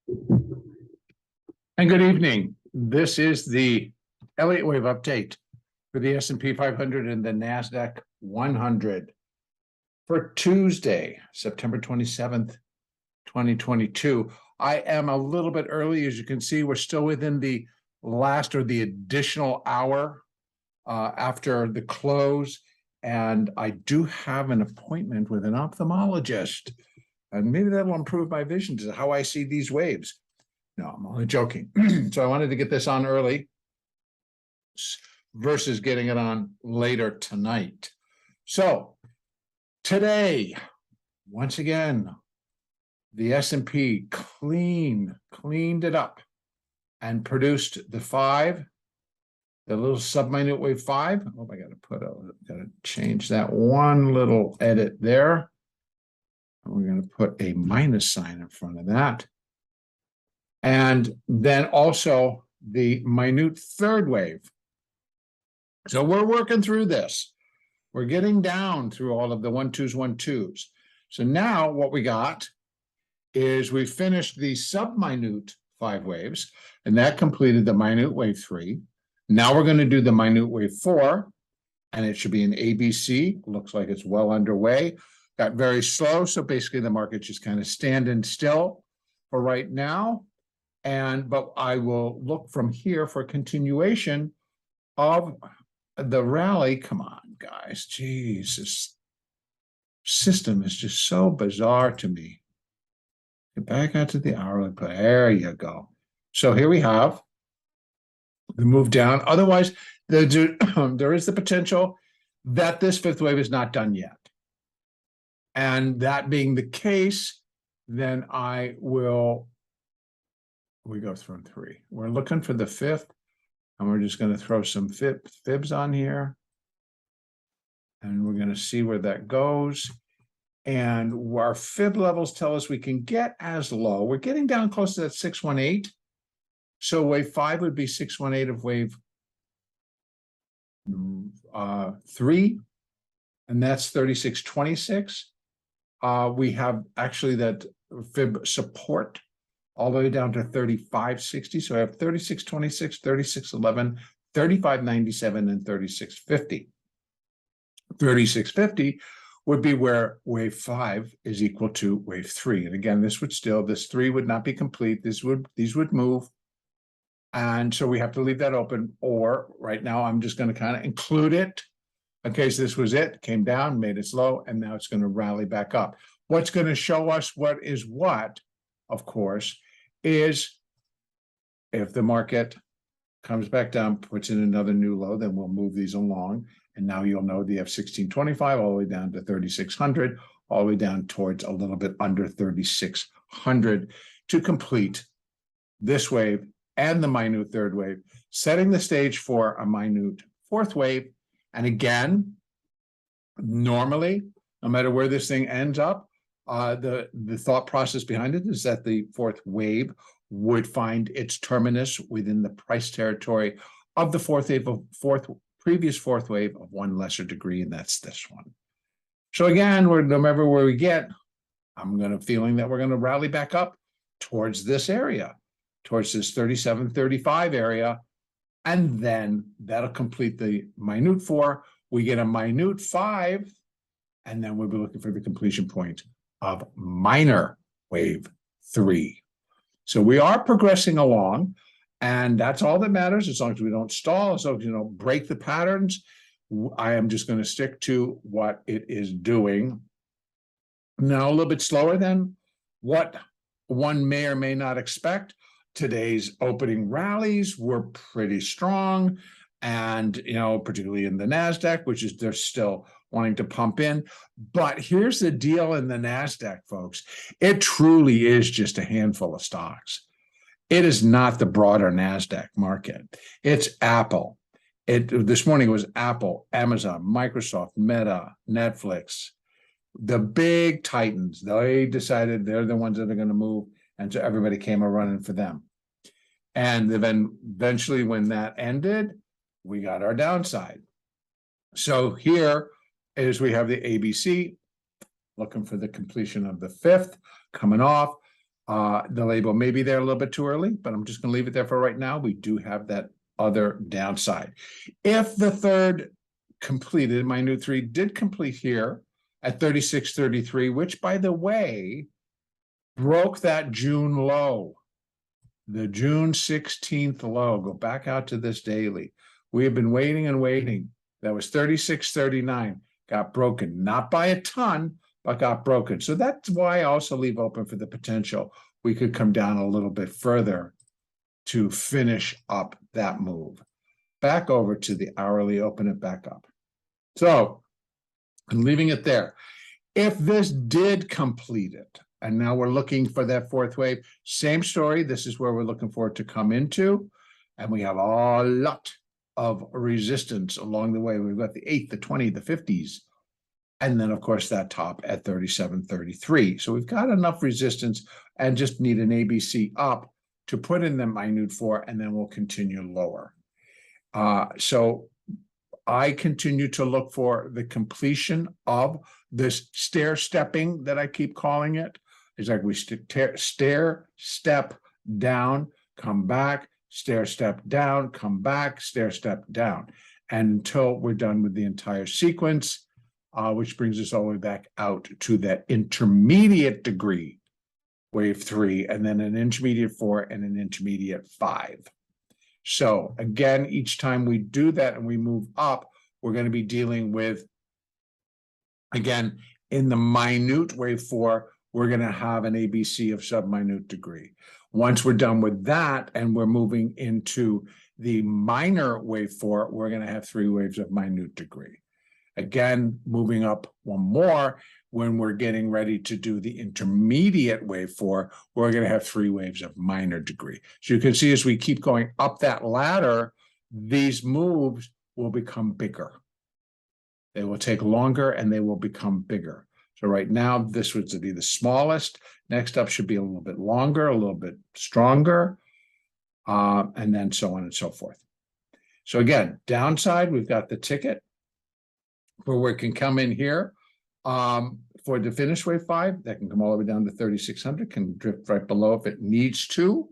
And good evening. This is the Elliott wave update for the S&P 500 and the NASDAQ 100 for Tuesday, September 27th, 2022. I am a little bit early. As you can see, we're still within the last or the additional hour after the close. And I do have an appointment with an ophthalmologist. And maybe that will improve my vision to how I see these waves. No, I'm only joking. So I wanted to get this on early versus getting it on later tonight. So today, once again, the S&P cleaned it up and produced the little subminute wave 5. Oh, I gotta change that one little edit there. We're going to put a minus sign in front of that. And then also the minute third wave. So we're working through this. We're getting down through all of the 1-2s, 1-2s. So now what we got is we finished the subminute 5 waves, and that completed the minute wave 3. Now we're going to do the minute wave 4, and it should be an ABC. Looks like it's well underway. Got very slow, so basically the market just kind of standing still for right now. But I will look from here for continuation of the rally. Come on, guys. Jesus. System is just so bizarre to me. Get back out to the hourly play. There you go. So here we have the move down. Otherwise, there is the potential that this fifth wave is not done yet. And that being the case, then we go through 3. We're looking for the 5th, and we're just going to throw some fibs on here. And we're going to see where that goes. And our fib levels tell us we can get as low. We're getting down close to that 618. So wave 5 would be 618 of wave 3. And that's 3626. We have actually that fib support all the way down to 3560. So I have 3626, 3611, 3597, and 3650. 3650 would be where wave 5 is equal to wave 3. And again, this 3 would not be complete. These would move. And so we have to leave that open, or right now I'm just going to kind of include it in case this was it, came down, made it slow, and now it's going to rally back up. What's going to show us what is what, of course, is if the market comes back down, puts in another new low, then we'll move these along. And now you'll know the F1625 all the way down to 3600, all the way down towards a little bit under 3600 to complete this wave and the minute third wave, setting the stage for a minute fourth wave. And again, normally, no matter where this thing ends up, the thought process behind it is that the fourth wave would find its terminus within the price territory of the previous fourth wave of one lesser degree, and that's this one. So again, no matter where we get, I'm feeling that we're going to rally back up towards this area, towards this 3735 area, and then that'll complete the minute 4. We get a minute 5, and then we'll be looking for the completion point of minor wave 3. So we are progressing along, and that's all that matters. As long as we don't stall, as long as we don't break the patterns, I am just going to stick to what it is doing. Now, a little bit slower than what one may or may not expect. Today's opening rallies were pretty strong, and particularly in the NASDAQ, which is they're still wanting to pump in. But here's the deal in the NASDAQ, folks. It truly is just a handful of stocks. It is not the broader NASDAQ market. It's Apple. This morning it was Apple, Amazon, Microsoft, Meta, Netflix. The big titans, they decided they're the ones that are going to move. And so everybody came running for them. And then eventually when that ended, we got our downside. So here is we have the ABC looking for the completion of the 5th coming off. The label may be there a little bit too early, but I'm just going to leave it there for right now. We do have that other downside. If the third completed, minute 3 did complete here at 36.33, which by the way, broke that June low, the June 16th low. Go back out to this daily. We have been waiting and waiting. That was 36.39, got broken, not by a ton, but got broken. So that's why I also leave open for the potential we could come down a little bit further to finish up that move. Back over to the hourly, open it back up. So I'm leaving it there. If this did complete it, and now we're looking for that fourth wave, same story. This is where we're looking for it to come into. And we have a lot of resistance along the way. We've got the 8th, the 20, the 50s. And then, of course, that top at 37.33. So we've got enough resistance and just need an ABC up to put in the minute 4, and then we'll continue lower. So I continue to look for the completion of this stair stepping that I keep calling it. It's like we stair step down, come back, stair step down, come back, stair step down, and until we're done with the entire sequence, which brings us all the way back out to that intermediate degree, wave 3, and then an intermediate 4 and an intermediate 5. So again, each time we do that and we move up, we're going to be dealing with, again, in the minute wave 4, we're going to have an ABC of subminute degree. Once we're done with that and we're moving into the minor wave 4, we're going to have 3 waves of minute degree. Again, moving up one more, when we're getting ready to do the intermediate wave 4, we're going to have 3 waves of minor degree. So you can see as we keep going up that ladder, these moves will become bigger. They will take longer and they will become bigger. So right now, this would be the smallest. Next up should be a little bit longer, a little bit stronger, and then so on and so forth. So again, downside, we've got the ticket where we can come in here for the finish wave 5. That can come all the way down to 3,600, can drift right below if it needs to,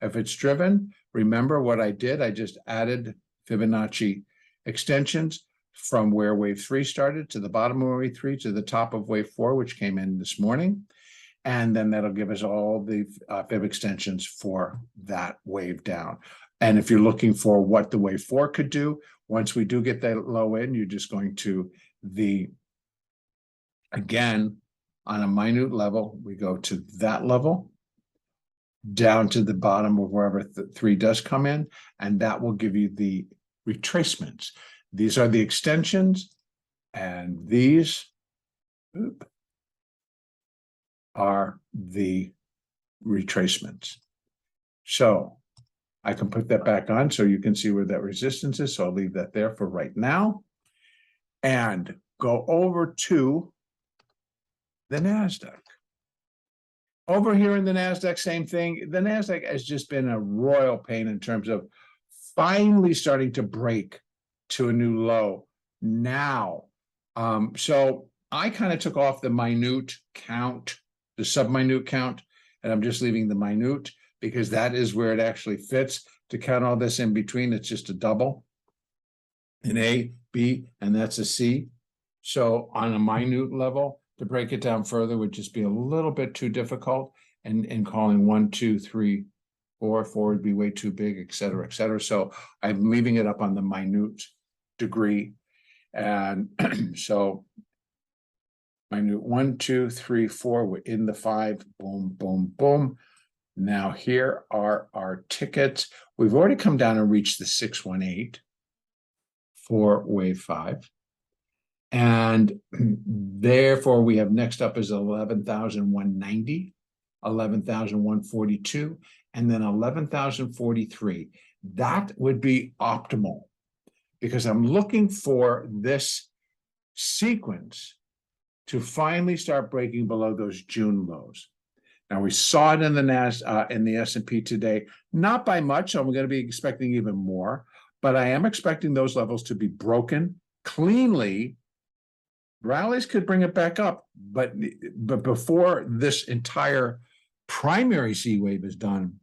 if it's driven. Remember what I did? I just added Fibonacci extensions from where wave 3 started to the bottom of wave 3 to the top of wave 4, which came in this morning. And then that'll give us all the fib extensions for that wave down. And if you're looking for what the wave 4 could do, once we do get that low in, you're just going to again, on a minute level, we go to that level, down to the bottom of wherever 3 does come in, and that will give you the retracements. These are the extensions, and these are the retracements. So I can put that back on so you can see where that resistance is. So I'll leave that there for right now and go over to the NASDAQ. Over here in the NASDAQ, same thing. The NASDAQ has just been a royal pain in terms of finally starting to break to a new low now. So I kind of took off the minute count, the subminute count, and I'm just leaving the minute because that is where it actually fits. To count all this in between, it's just a double, an A, B, and that's a C. So on a minute level, to break it down further would just be a little bit too difficult, and calling 1, 2, 3, 4 would be way too big, et cetera, et cetera. So I'm leaving it up on the minute degree. And so minute 1, 2, 3, 4, we're in the 5, boom, boom, boom. Now here are our tickets. We've already come down and reached the 618 for wave 5. And therefore we have next up is 11,190, 11,142, and then 11,043. That would be optimal because I'm looking for this sequence to finally start breaking below those June lows. Now we saw it in the NASDAQ, in the S&P today, not by much. So I'm going to be expecting even more, but I am expecting those levels to be broken cleanly. Rallies could bring it back up, but before this entire primary C wave is done,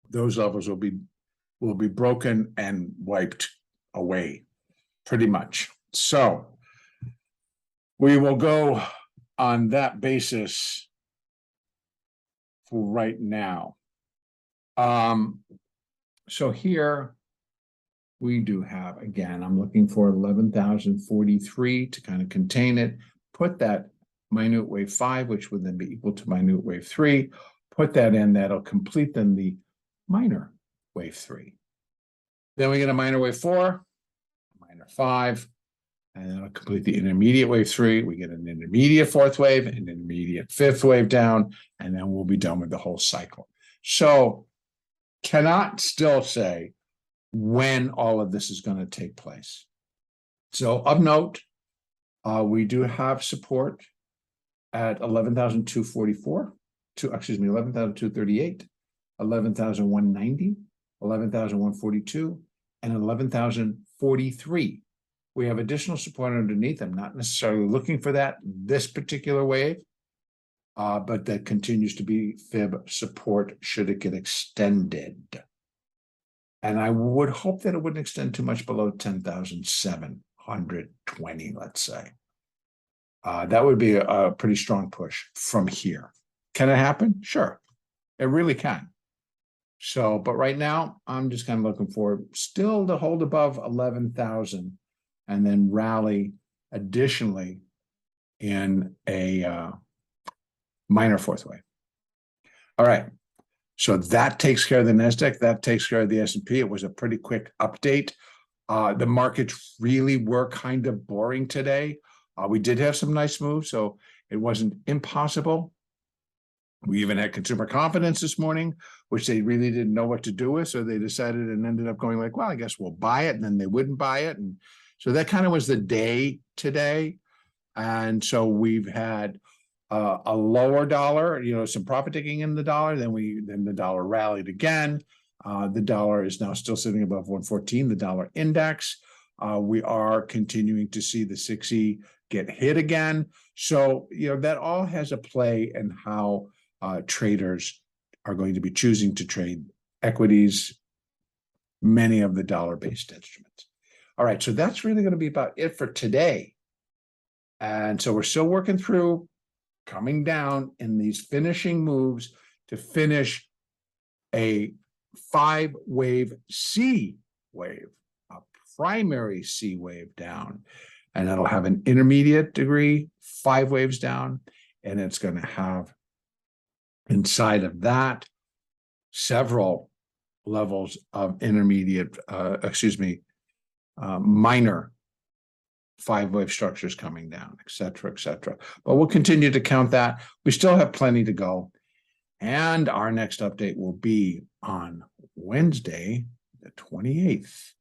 those levels will be broken and wiped away, pretty much. So we will go on that basis for right now. So here we do have, again, I'm looking for 11,043 to kind of contain it, put that minute wave 5, which would then be equal to minute wave 3, put that in, that'll complete then the minor wave 3. Then we get a minor wave 4, minor 5, and that'll complete the intermediate wave 3. We get an intermediate 4th wave, an intermediate 5th wave down, and then we'll be done with the whole cycle. So cannot still say when all of this is going to take place. So of note, we do have support at 11,244, 11,238, 11,190, 11,142, and 11,043. We have additional support underneath. I'm not necessarily looking for that this particular wave, but that continues to be fib support should it get extended. And I would hope that it wouldn't extend too much below 10,720, let's say. That would be a pretty strong push from here. Can it happen? Sure, it really can. So, but right now, I'm just kind of looking for still to hold above 11,000 and then rally additionally in a minor 4th wave. All right. So that takes care of the NASDAQ. That takes care of the S&P. It was a pretty quick update. The markets really were kind of boring today. We did have some nice moves, so it wasn't impossible. We even had consumer confidence this morning, which they really didn't know what to do with. So they decided and ended up going like, well, I guess we'll buy it. And then they wouldn't buy it. And so that kind of was the day today. And so we've had a lower dollar, some profit taking in the dollar, then the dollar rallied again. The dollar is now still sitting above 114, the dollar index. We are continuing to see the 6E get hit again. So, that all has a play in how traders are going to be choosing to trade equities, many of the dollar-based instruments. All right, so that's really going to be about it for today. And so we're still working through coming down in these finishing moves to finish a 5-wave C wave, a primary C wave down, and it'll have an intermediate degree, 5 waves down, and it's going to have inside of that several levels of intermediate, minor 5-wave structures coming down, et cetera, et cetera. But we'll continue to count that. We still have plenty to go. And our next update will be on Wednesday, the 28th.